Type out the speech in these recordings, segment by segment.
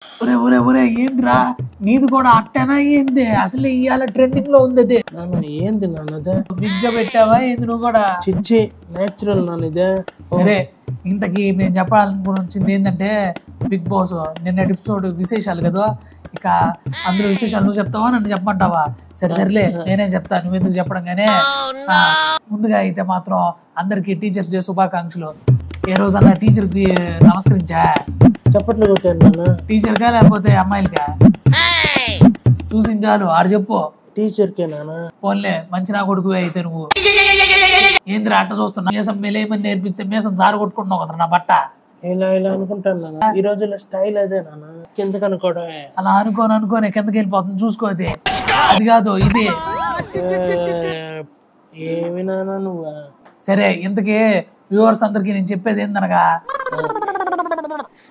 ఒరే ఒరే ఒరే ఏంద్రా నీది కూడా అట్టనా ఏంది అసలు ఇవాళ ట్రెండింగ్ లో ఉంది అది ఏంది నాన్నదే బిగ్ గా పెట్టావా ఏంది నువ్వు కూడా చిచ్చి నేచురల్ నానిదే సరే ఇంతకీ మేము చెప్పాలనుకుని ఏంటంటే బిగ్ బాస్ నిన్న ఎపిసోడ్ విశేషాలు కదా ఇక అందులో విశేషాలు నువ్వు చెప్తావా నన్ను చెప్పమంటావా సరే సరేలే నేనే చెప్తాను నువ్వు ఎందుకు చెప్పడం కానీ ముందుగా అయితే మాత్రం అందరికి టీచర్స్ డే శుభాకాంక్షలు ఏ రోజన్నా టీచర్కి నమస్కరించా చప్పట్లు కొట్టాను నాన్న టీచర్కా లేకపోతే అమ్మాయిలకా చూసించాలు ఆడు చెప్పు టీచర్కే నాన్న పోన్లే మంచి నా కొడుకు అయితే నువ్వు ఏంద్రా అట్ట చూస్తున్నా మీసం మెలేమని నేర్పిస్తే మీసం జారు కొట్టుకుంటున్నావు కదా నా బట్ట ఇలా అనుకుంటాను నాన్న ఈ రోజుల్లో స్టైల్ అదే నాన్న కిందకి అనుకోవడమే అలా అనుకోని కిందకి వెళ్ళిపోతుంది చూసుకోతే అది కాదు ఇది ఏమి నాన్న నువ్వు సరే ఇంతకీ వ్యూవర్స్ అందరికి నేను చెప్పేది ఏందనగా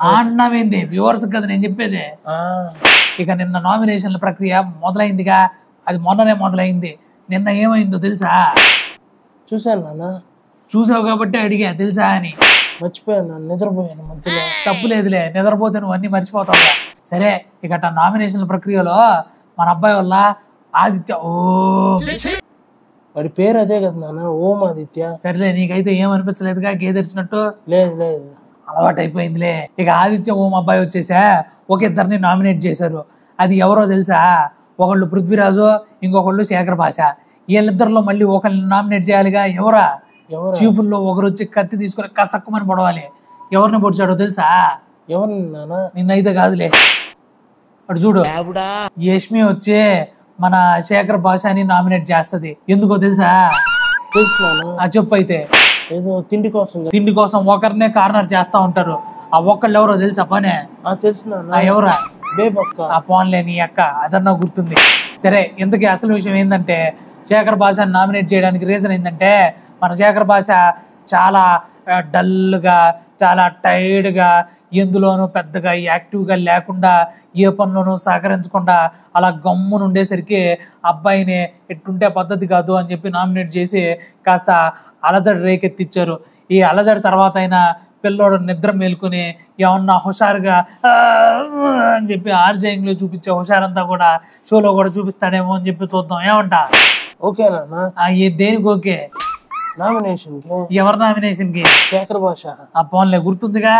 అన్నమేంది వ్యూవర్స్ కదా నేను చెప్పేది ఇక నిన్న నామినేషన్ల ప్రక్రియ మొదలైందిగా అది మొన్ననే మొదలైంది నిన్న ఏమైందో తెలుసా చూసాను నాన్న చూసావు కాబట్టి అడిగా తెలుసా అని మర్చిపోయాను నాన్న నిద్రపోయాను మధ్యలో తప్పులేదులే నిద్రపోతే నువ్వు అన్ని మర్చిపోతావు సరే ఇక నామినేషన్ల ప్రక్రియలో మన అబ్బాయి వల్ల ఆదిత్య ఓ వాడి పేరు అదే కదా నాన్న ఓం ఆదిత్య సరేలే నీకైతే ఏమనిపించలేదుగా గేదెరిచినట్టు లేదు లేదు అలవాటు అయిపోయిందిలే ఇక ఆదిత్య ఓం అబ్బాయి వచ్చేసా ఒక ఇద్దరిని నామినేట్ చేశారు అది ఎవరో తెలుసా ఒకళ్ళు పృథ్వీరాజు ఇంకొకళ్ళు శేఖర్ భాష వీళ్ళిద్దరిలో మళ్ళీ ఒకరిని నామినేట్ చేయాలిగా ఎవరా చీఫుల్లో ఒకరు వచ్చి కత్తి తీసుకుని కసక్కమని పొడవాలి ఎవరిని పొడిచాడో తెలుసా ఎవరు నాన్న నిన్నైతే కాదులే అటు చూడు యష్మి వచ్చి మన శేఖర్ భాషని నామినేట్ చేస్తది ఎందుకో తెలుసా తెలుసు నాన్న ఆ చెప్పు అయితే ఏదో తిండి కోసం ఒకరినే కార్నర్ చేస్తా ఉంటారు ఆ ఒక్కళ్ళు ఎవరో తెలుసా పనే తెలుసు నాన్న ఎవరా బేబక్క ఆ పోన్లే నీ అక్క అదన్నా గుర్తుంది సరే ఇంతకీ అసలు విషయం ఏంటంటే శేఖర్ భాషని నామినేట్ చేయడానికి రీజన్ ఏంటంటే మన శేఖర్ భాష చాలా డల్గా చాలా టైర్డ్గా ఎందులోనూ పెద్దగా యాక్టివ్గా లేకుండా ఏ పనిలోనూ సహకరించకుండా అలా గమ్మున ఉండేసరికి అబ్బాయిని ఎట్టుంటే పద్ధతి కాదు అని చెప్పి నామినేట్ చేసి కాస్త అలజడి రేకెత్తిచ్చారు ఈ అలజడి తర్వాత అయినా పిల్లోడు నిద్ర మేలుకొని ఏమన్నా హుషారుగా అని చెప్పి ఆర్జయింగ్లో చూపించే హుషారంతా కూడా షోలో కూడా చూపిస్తాడేమో అని చెప్పి చూద్దాం ఏమంటా ఓకేనా దేనికి ఓకే నామినేషన్ కి ఎవరి నామినేషన్ కి శేఖర్ భాష ఆ పోన్లే గుర్తుందిగా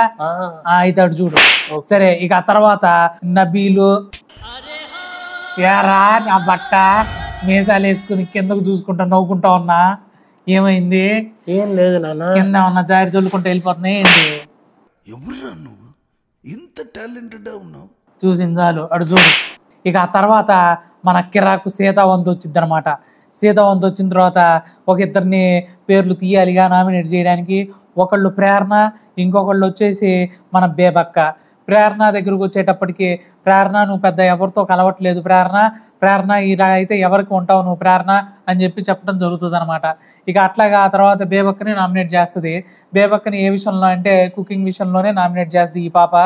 అయితే అటు చూడు సరే ఇక ఆ తర్వాత నబీలు యారా నా బట్ట మీసాలు వేసుకుని కిందకు చూసుకుంటా నవ్వుకుంటా ఉన్నా ఏమైంది ఏం లేదు నాన్న కింద ఉన్న జారి చల్లుకుంటూ వెళ్ళిపోతున్నాయి ఏంటి ఎవరురా నువ్వు ఇంత టాలెంటెడ్ ఉన్నావు చూసించాలు అటు చూడు ఇక ఆ తర్వాత మన కిరాకు సీతావంతు వచ్చింది అనమాట సీతావంతు వచ్చిన తర్వాత ఒక ఇద్దరిని పేర్లు తీయాలిగా నామినేట్ చేయడానికి ఒకళ్ళు ప్రేరణ ఇంకొకళ్ళు వచ్చేసి మన బేబక్క ప్రేరణ దగ్గరకు వచ్చేటప్పటికి ప్రేరణ నువ్వు పెద్ద ఎవరితో కలవట్లేదు ప్రేరణ ఇలా అయితే ఎవరికి ఉంటావు నువ్వు ప్రేరణ అని చెప్పి చెప్పడం జరుగుతుంది అనమాట ఇక అట్లాగా ఆ తర్వాత బేబక్కని నామినేట్ చేస్తుంది బేబక్కని ఏ విషయంలో అంటే కుకింగ్ విషయంలోనే నామినేట్ చేస్తుంది ఈ పాప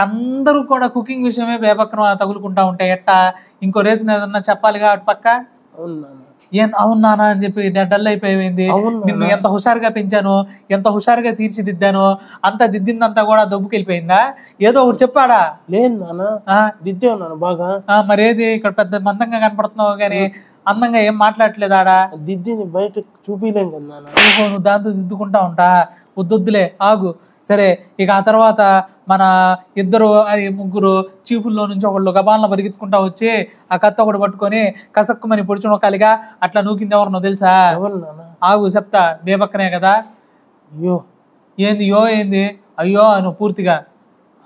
అందరూ కూడా కుకింగ్ విషయమే బేబక్కను తగులుకుంటా ఉంటాయి ఎట్టా ఇంకో రీజన్ ఏదన్నా చెప్పాలిగా అటు పక్క ఏం అవునానా అని చెప్పి డల్ అయిపోయింది నిన్ను ఎంత హుషారుగా పెంచాను ఎంత హుషారుగా తీర్చిదిద్దాను అంత దిద్దిందంతా కూడా దొబ్బుకెళ్ళిపోయిందా ఏదో ఒకటి చెప్పాడా లేదు నాన్న దిద్దే ఉన్నాను బాగా మరేది ఇక్కడ పెద్ద మందంగా కనపడుతున్నావు కానీ అందంగా ఏం మాట్లాడట్లేదు ఆడా దిద్దిని బయట చూపిలేం కదా ఓహో నువ్వు దాంతో దిద్దుకుంటా ఉంటా వద్దులే ఆగు సరే ఇక ఆ తర్వాత మన ముగ్గురు చీఫుల్లో నుంచి ఒకళ్ళు గబాన్లో పరిగెత్తుకుంటా వచ్చి ఆ కత్త ఒకటి పట్టుకొని కసక్కుమని పొడిచిన ఒకలిగా అట్లా నూకింది ఎవరినో తెలుసా ఆగు చెప్తా బేబక్కనే కదా అయ్యో ఏంది అయ్యో అను పూర్తిగా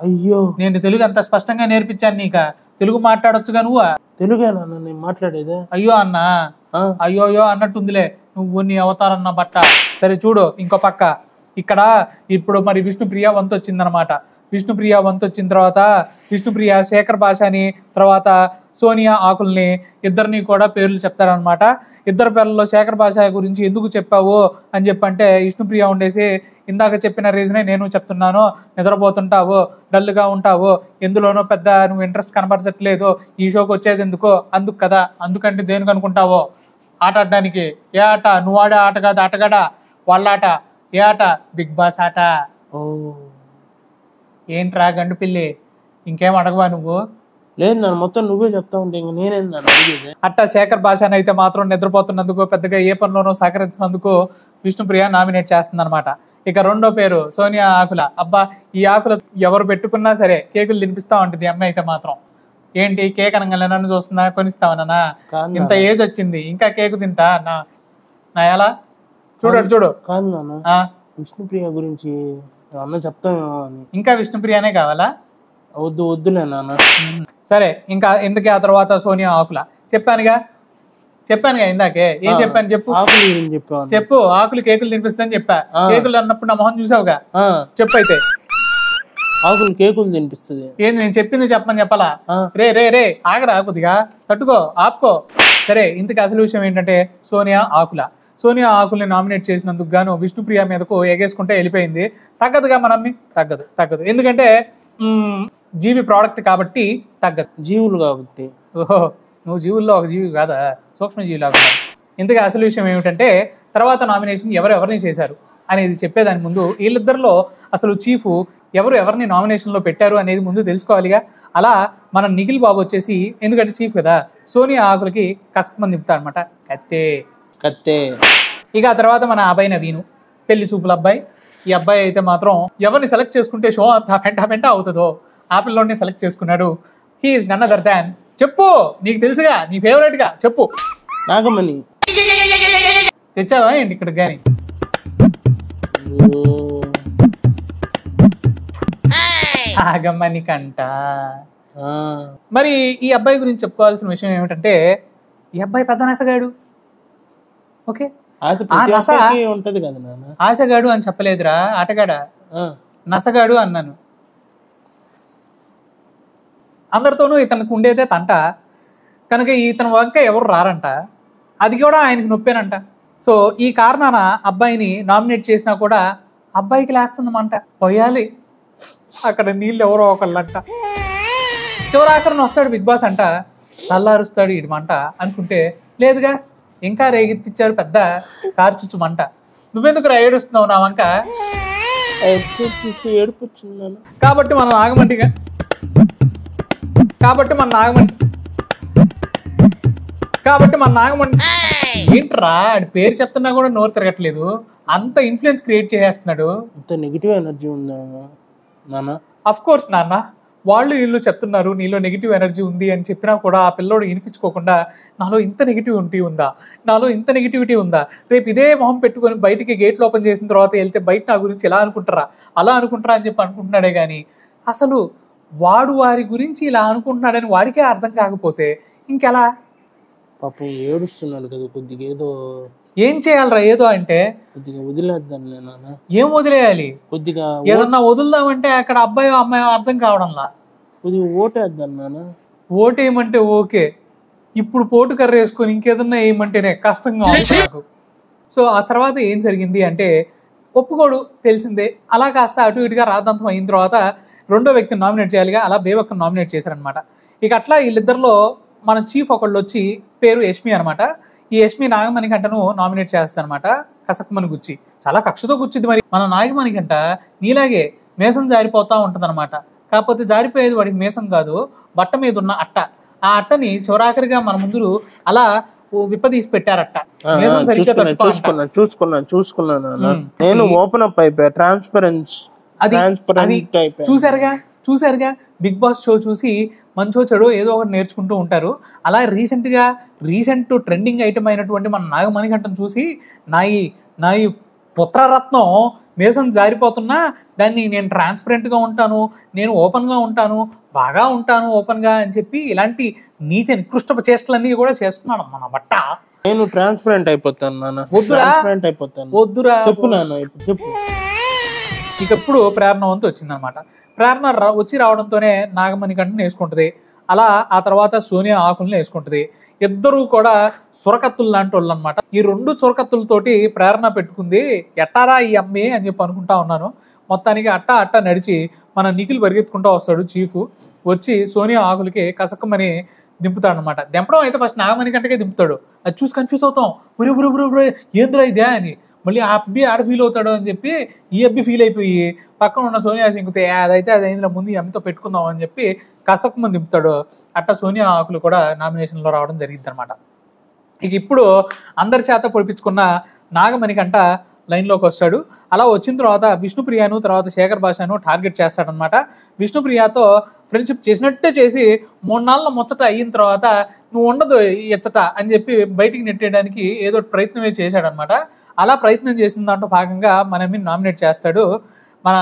అయ్యో నేను తెలుగు అంత స్పష్టంగా నేర్పించాను నీక తెలుగు మాట్లాడొచ్చుగా నువ్వు తెలుగేనా నేను మాట్లాడేది అయ్యో అన్నా అయ్యో అన్నట్టుందిలే నువ్వు నీ అవతారన్న బట్ట సరే చూడు ఇంకో పక్క ఇక్కడ ఇప్పుడు మరి విష్ణుప్రియ వంతు వచ్చిందనమాట విష్ణుప్రియ వంతు వచ్చిన తర్వాత విష్ణుప్రియ శేఖర్ భాషని తర్వాత సోనియా ఆకుల్ని ఇద్దరిని కూడా పేర్లు చెప్తారనమాట ఇద్దరు పేర్లలో శేఖర్ భాష గురించి ఎందుకు చెప్పావు అని చెప్పంటే విష్ణుప్రియ ఉండేసి ఇందాక చెప్పిన రీజనే నేను చెప్తున్నాను నిద్రపోతుంటావు డల్గా ఉంటావు ఎందులోనో పెద్ద నువ్వు ఇంట్రెస్ట్ కనపరచట్లేదు ఈ షోకి వచ్చేది అందుకు కదా అందుకంటే దేనికి అనుకుంటావో ఆట ఆడడానికి ఏ ఆట నువ్వు ఆడే ఆట కాదు ఆటగాడ వాళ్ళ ఆట ఏ ఆట బిగ్ బాస్ ఆట ఏంట్రా గండు పిల్లి ఇంకేం అడగవా నువ్వు? లేదు నాన్న, మొత్తం నువ్వే చెప్తా ఉంటే ఇంక నేనేం నాన్న అడిగేది? అట్టా శేఖర్ భాషను అయితే మాత్రం నిద్రపోతున్నందుకు, పెద్దగా ఏ పనిలోనూ సహకరించినందుకు విష్ణుప్రియ నామినేట్ చేస్తుందన్నమాట. ఇక రెండో పేరు సోనియా ఆకుల. అబ్బా, ఈ ఆకులు ఎవరు పెట్టుకున్నా సరే కేకులు తినిపిస్తా ఉంటుంది అమ్మాయి అయితే మాత్రం. ఏంటి కేక్ అనగానే నన్ను చూస్తుందా? కొనిస్తావనా? ఇంత ఏజ్ వచ్చింది ఇంకా కేకు తింటా నా ఎలా? చూడు కాదు నాన్న, విష్ణుప్రియ గురించి అన్న చెప్తామేమో అని. ఇంకా విష్ణుప్రియనే కావాలా? వద్దులే నాన్న. సరే, ఇంకా ఎందుకే ఆ తర్వాత సోనియా ఆకుల. చెప్పానుగా ఇందాకే. ఏం చెప్పాను చెప్పు. చెప్పు. ఆకులు కేకులు తినిపిస్తుందని చెప్పా. కేకులు అన్నప్పుడు నా మొహం చూసావుగా. చెప్పు అయితే. ఆకులు కేకులు తినిపిస్తుంది ఏంది నేను చెప్పింది చెప్పమని చెప్పాలా? రే ఆగరా, కొద్దిగా తట్టుకో, ఆపుకో. సరే, ఇంతకు అసలు విషయం ఏంటంటే సోనియా ఆకుల్ని నామినేట్ చేసినందుకు గాను విష్ణుప్రియ మీదకు ఎగేసుకుంటే వెళ్ళిపోయింది. తగ్గదుగా మనమ్మి, తగ్గదు. ఎందుకంటే జీవి ప్రోడక్ట్ కాబట్టి తగ్గదు. జీవులు కాబట్టి. ఓహో, నువ్వు జీవుల్లో ఒక జీవి కాదా? సూక్ష్మజీవి లాగా. ఇంతగా అసలు విషయం ఏమిటంటే తర్వాత నామినేషన్ ఎవరెవరిని చేశారు అనేది చెప్పేదాని ముందు వీళ్ళిద్దరిలో అసలు చీఫ్ ఎవరిని నామినేషన్లో పెట్టారు అనేది ముందు తెలుసుకోవాలిగా. అలా మన నిఖిల్ బాబు వచ్చేసి, ఎందుకంటే చీఫ్ కదా, సోనియా ఆకులకి కష్టమని దింపుతాడు అనమాట. కత్తే. ఇక ఆ తర్వాత మన అబ్బాయి నవీను, పెళ్లి చూపుల అబ్బాయి. ఈ అబ్బాయి అయితే మాత్రం ఎవరిని సెలెక్ట్ చేసుకుంటే షో అంతా పెంట అవుతుందో ఆ పిల్లోని సెలెక్ట్ చేసుకున్నాడు. He is none other than, చెప్పు, నీకు తెలుసుగా, నీ ఫేవరెట్ గా చెప్పు. నాగమణి. తెచ్చావా ఏంటి ఇక్కడికి కానీ? నాగమణి కంట. మరి ఈ అబ్బాయి గురించి చెప్పుకోవాల్సిన విషయం ఏమిటంటే, ఈ అబ్బాయి పెద్ద నసగాడు. ఓకే, ఉంటది కదా నాన్న. ఆశగాడు అని చెప్పలేదురా, ఆటగాడా, నసగాడు అన్నాను. అందరితోనూ ఇతనికి ఉండేదే తంట కనుక ఇతని వంక ఎవరు రారంట. అది కూడా ఆయనకి నొప్పేనంట. సో ఈ కారణాన అబ్బాయిని నామినేట్ చేసినా కూడా అబ్బాయికి లేస్తుందన్నమాట. పోయాలి అక్కడ నీళ్ళు ఎవరో ఒకళ్ళంట. చివరాఖరిని వస్తాడు బిగ్ బాస్ అంట, చల్లారుస్తాడు ఇటు మంట అనుకుంటే లేదుగా, ఇంకా రేగెత్తిచ్చారు పెద్ద కార్చుచ్చు మంట. నువ్వెందుకు ఏడుస్తున్నావు నా వంక? కాబట్టి మన నాగమంటి ఏంట్రా ఆడి పేరు చెప్తున్నా కూడా నోరు తిరగట్లేదు. అంత ఇన్ఫ్లుయెన్స్ క్రియేట్ చేసేస్తున్నాడు. అంత నెగిటివ్ ఎనర్జీ ఉందా నాన్న? అఫ్ కోర్స్ నాన్న, వాళ్ళు వీళ్ళు చెప్తున్నారు నీలో నెగిటివ్ ఎనర్జీ ఉంది అని చెప్పినా కూడా ఆ పిల్లోడు వినిపించుకోకుండా నాలో ఇంత నెగిటివిటీ ఉందా, రేపు ఇదే మొహం పెట్టుకొని బయటికి గేట్లు ఓపెన్ చేసిన తర్వాత వెళ్తే బయట నా గురించి అలా అనుకుంటారా అని చెప్పి అనుకుంటున్నాడే కానీ అసలు వాడు వారి గురించి ఇలా అనుకుంటున్నాడని వాడికే అర్థం కాకపోతే ఇంకెలా? పాపం ఏడుస్తున్నాడు కదా, కొద్దిగా ఏదో ఏం చేయాలరా? ఏదో అంటే కొద్దిగా వదిలేద్దాం నాన్న. ఏం వదిలేయాలి? కొద్దిగా ఏదన్నా వదులుదామంటే అక్కడ అబ్బాయో అమ్మాయో అర్థం కావడంలా. కొద్దిగా ఓటేద్దాం నాన్న. ఓటేయమంటే ఓకే, ఇప్పుడు పోటు కర్ర వేసుకొని ఇంకేదన్నా వేయమంటేనే కష్టంగా ఉంది నాకు. సో ఆ తర్వాత ఏం జరిగింది అంటే ఒప్పుకోడు తెలిసిందే. అలా కాస్త అటు ఇటుగా రాద్దాంతం అయిన తర్వాత రెండో వ్యక్తిని నామినేట్ చేయాలిగా, అలా బేవక్కను నామినేట్ చేశారనమాట. ఇక అట్లా వీళ్ళిద్దరిలో మన చీఫ్ ఒకళ్ళు వచ్చి పేరు యష్మి అనమాట. ఈ యష్మి నాగమణి గంటను నామినేట్ చేస్తారనమాట. కసక్కుమని గుచ్చి, చాలా కక్షతో గుచ్చింది. మరి మన నాగమణి గంట నీలాగే మేసం జారిపోతా ఉంటది అనమాట. కాకపోతే జారిపోయేది వాడికి మేసం కాదు, బట్ట మీద ఉన్న అట్ట. ఆ అట్టని చివరాఖరిగా మన ముందు అలా విప్పదీసి పెట్టారట. చూసుకున్నాను నేను. ఓపెన్ అప్ అయిపోయా, ట్రాన్స్పరెన్సీ. చూసారుగా బిగ్ బాస్ షో చూసి మంచో చెడో ఏదో ఒకటి నేర్చుకుంటూ ఉంటారు. అలా రీసెంట్ ట్రెండింగ్ ఐటమ్ అయినటువంటి మన నాగమణికంఠను చూసి నా ఈ పుత్రరత్నం మేసం జారిపోతున్నా దాన్ని నేను ట్రాన్స్పరెంట్గా ఉంటాను, నేను ఓపెన్గా ఉంటాను, బాగా ఉంటాను ఓపెన్గా అని చెప్పి ఇలాంటి నీచ నికృష్ట చేష్టలన్నీ కూడా చేస్తున్నాను మన బట్ట. నేను ట్రాన్స్పరెంట్ అయిపోతాను నాన్న. వద్దురా చెప్పు నాన్న, చెప్పు. ఇక ఇప్పుడు ప్రేరణ వంతు వచ్చిందనమాట. ప్రేరణ వచ్చి రావడంతోనే నాగమణి కంటను వేసుకుంటుంది. అలా ఆ తర్వాత సోనియా ఆకుల్ని వేసుకుంటుంది. ఇద్దరు కూడా సురకత్తులు లాంటి వాళ్ళు అనమాట. ఈ రెండు చురకత్తులతోటి ప్రేరణ పెట్టుకుంది. ఎట్టారా ఈ అమ్మే అని చెప్పి అనుకుంటా ఉన్నాను. మొత్తానికి అట్ట నడిచి మన నిఖిల్ పరిగెత్తుకుంటూ వస్తాడు. చీఫ్ వచ్చి సోనియా ఆకులకి కసక్కమని దింపుతాడు అనమాట. దింపడం అయితే ఫస్ట్ నాగమణి కంటకే దింపుతాడు. అది చూసి కన్ఫ్యూజ్ అవుతాం, ఏంద్రా ఇదే అని. మళ్ళీ ఆ అబ్బి ఆడ ఫీల్ అవుతాడు అని చెప్పి ఈ అబ్బి ఫీల్ అయిపోయి పక్కన ఉన్న సోనియా సింగ్తో అదైతే అది అయిందిలో ముందు ఈ అమ్మితో పెట్టుకుందాం అని చెప్పి కసక్కుమని దింపుతాడు. అట్టా సోనియా ఆకులు కూడా నామినేషన్లో రావడం జరిగింది అనమాట. ఇక ఇప్పుడు అందరి చేత పొడిపించుకున్న నాగమణికంట లైన్లోకి వస్తాడు. అలా వచ్చిన తర్వాత విష్ణుప్రియను తర్వాత శేఖర్ భాషను టార్గెట్ చేస్తాడనమాట. విష్ణుప్రియతో ఫ్రెండ్షిప్ చేసినట్టే చేసి 3 నాళ్ళ ముచ్చట అయిన తర్వాత నువ్వు ఉండదు ఇచ్చట అని చెప్పి బయటికి నెట్టేయడానికి ఏదో ప్రయత్నమే చేశాడనమాట. అలా ప్రయత్నం చేసిన దాంట్లో భాగంగా మనని నామినేట్ చేస్తాడు మన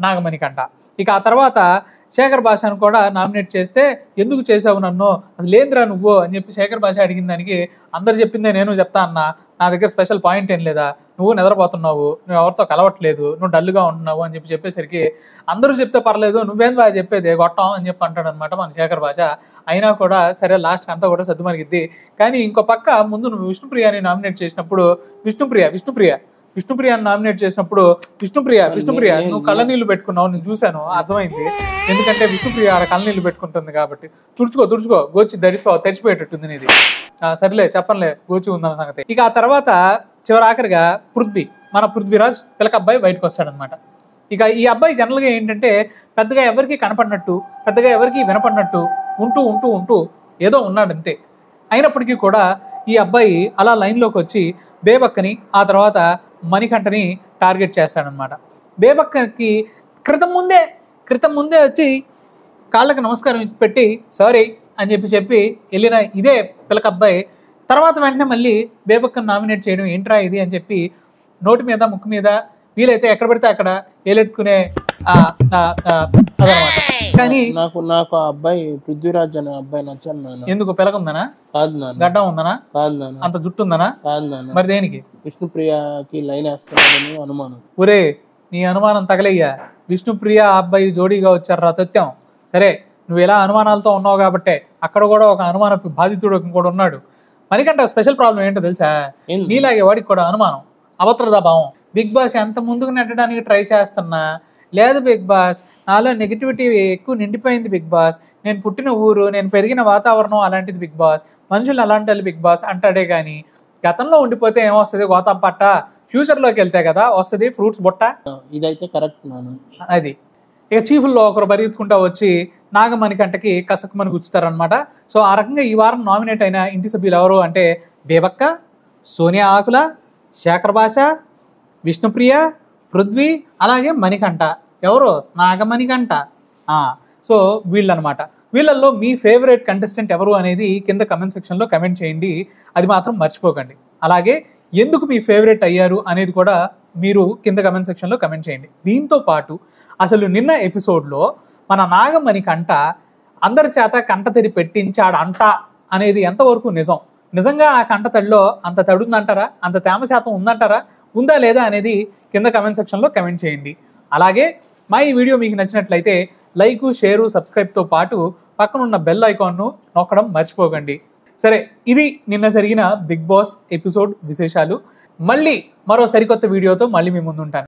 నాగమణికంట. ఇక ఆ తర్వాత శేఖర్ భాషను కూడా నామినేట్ చేస్తే ఎందుకు చేసావు నన్ను, అసలు ఏంద్రా నువ్వు అని చెప్పి శేఖర్ భాష అడిగిన దానికి అందరు చెప్పిందే నేను చెప్తా అన్నా, నా దగ్గర స్పెషల్ పాయింట్ ఏం లేదా, నువ్వు నిద్రపోతున్నావు, నువ్వు ఎవరితో కలవట్లేదు, నువ్వు డల్గా ఉంటున్నావు అని చెప్పేసరికి అందరూ చెప్తే పర్లేదు నువ్వేం బాగా చెప్పేది గొట్టం అని చెప్పి అంటాడు అనమాట మన శేఖర్ భాష. అయినా కూడా సరే లాస్ట్కి అంతా కూడా సర్దుమరిగిద్ది. కానీ ఇంకో పక్క ముందు నువ్వు విష్ణుప్రియని నామినేట్ చేసినప్పుడు విష్ణుప్రియని నామినేట్ చేసినప్పుడు విష్ణుప్రియ నువ్వు కళ్ళ నీళ్లు పెట్టుకున్నావు, నేను చూశాను, అర్థమైంది. ఎందుకంటే విష్ణుప్రియ ఆడ కళ్ళ నీళ్లు పెట్టుకుంటుంది కాబట్టి తుడుచుకో గోచి తెరిచిపోయేటట్టుంది నీది. సరేలే చెప్పనులే గోచి ఉందన్న సంగతి. ఇక ఆ తర్వాత చివరాఖరిగా మన పృథ్వీరాజ్ పిల్లక అబ్బాయి బయటకు వస్తాడనమాట. ఇక ఈ అబ్బాయి జనరల్గా ఏంటంటే పెద్దగా ఎవరికి కనపడినట్టు పెద్దగా ఎవరికి వినపడినట్టు ఉంటూ ఏదో ఉన్నాడు అంతే. అయినప్పటికీ కూడా ఈ అబ్బాయి అలా లైన్లోకి వచ్చి బేబక్కని ఆ తర్వాత మణికంఠని టార్గెట్ చేస్తాడనమాట. బేబక్కకి క్రితం ముందే వచ్చి కాళ్ళకి నమస్కారం పెట్టి సారీ అని చెప్పి వెళ్ళిన ఇదే పిల్లక అబ్బాయి తర్వాత వెంటనే మళ్ళీ బేబక్కని నామినేట్ చేయడం ఏంట్రా ఇది అని చెప్పి నోటి మీద ముక్కు మీద వీలైతే ఎక్కడ పడితే అక్కడ ఏలెట్టుకునే అదనమాట. కానీ నాకు ఆ అబ్బాయి పృథ్వీరాజ్ అనే అబ్బాయి నచ్చాను. ఎందుకు పిలక ఉందనా, గడ్డం ఉందనా, అంత జుట్టు ఉందనా, మరి దేనికి విష్ణుప్రియకి లైన్ వేస్తున్నాడని అనుమానం. ఒరే నీ అనుమానం తగలయ్యా, విష్ణుప్రియ ఆ అబ్బాయి జోడీగా వచ్చారు తథ్యం. సరే నువ్వు ఇలా అనుమానాలతో ఉన్నావు కాబట్టే అక్కడ కూడా ఒక అనుమాన బాధితుడు కూడా ఉన్నాడు. మణికంఠ స్పెషల్ ప్రాబ్లం ఏంటో తెలుసా, నీలాగే వాడికి కూడా అనుమానం, అభద్రతా భావం. బిగ్ బాస్ ఎంత ముందుకు నెట్టడానికి ట్రై చేస్తున్నా లేదు బిగ్ బాస్, నాలో నెగిటివిటీ ఎక్కువ నిండిపోయింది బిగ్ బాస్, నేను పుట్టిన ఊరు నేను పెరిగిన వాతావరణం అలాంటిది బిగ్ బాస్, మనుషులు అలాంటి వాళ్ళు బిగ్ బాస్ అంటాడే కానీ గతంలో ఉండిపోతే ఏమొస్తుంది గోతం పట్ట, ఫ్యూచర్లోకి వెళ్తే కదా వస్తుంది ఫ్రూట్స్ బొట్ట. ఇదైతే కరెక్ట్ అది. ఇక చీఫ్ల్లో ఒకరు పరిగెత్తుకుంటా వచ్చి నాగమణికంఠకి కసక్కుమని గుచ్చుతారనమాట. సో ఆ రకంగా ఈ వారం నామినేట్ అయిన ఇంటి సభ్యులు ఎవరు అంటే బేబక్క, సోనియా ఆకుల, శేఖర్ భాష, విష్ణుప్రియ, పృథ్వీ, అలాగే మణికంఠ. ఎవరు నాగమణికంఠ. సో వీళ్ళనమాట. వీళ్ళల్లో మీ ఫేవరెట్ కంటెస్టెంట్ ఎవరు అనేది కింద కమెంట్ సెక్షన్లో కమెంట్ చేయండి, అది మాత్రం మర్చిపోకండి. అలాగే ఎందుకు మీ ఫేవరెట్ అయ్యారు అనేది కూడా మీరు కింద కమెంట్ సెక్షన్లో కమెంట్ చేయండి. దీంతో పాటు అసలు నిన్న ఎపిసోడ్లో మన నాగమణికంఠ అందరి చేత కంటతడి పెట్టించాడంట అనేది ఎంతవరకు నిజంగా ఆ కంటతడిలో అంత తడుందంటారా, అంత తేమ శాతం ఉందంటారా, ఉందా లేదా అనేది కింద కమెంట్ సెక్షన్లో కమెంట్ చేయండి. అలాగే మా ఈ వీడియో మీకు నచ్చినట్లయితే లైక్, షేరు, సబ్స్క్రైబ్తో పాటు పక్కనున్న బెల్ ఐకాన్ను నొక్కడం మర్చిపోకండి. సరే, ఇది నిన్న జరిగిన బిగ్ బాస్ ఎపిసోడ్ విశేషాలు. మళ్ళీ మరో సరికొత్త వీడియోతో మళ్ళీ మీ ముందు ఉంటాను.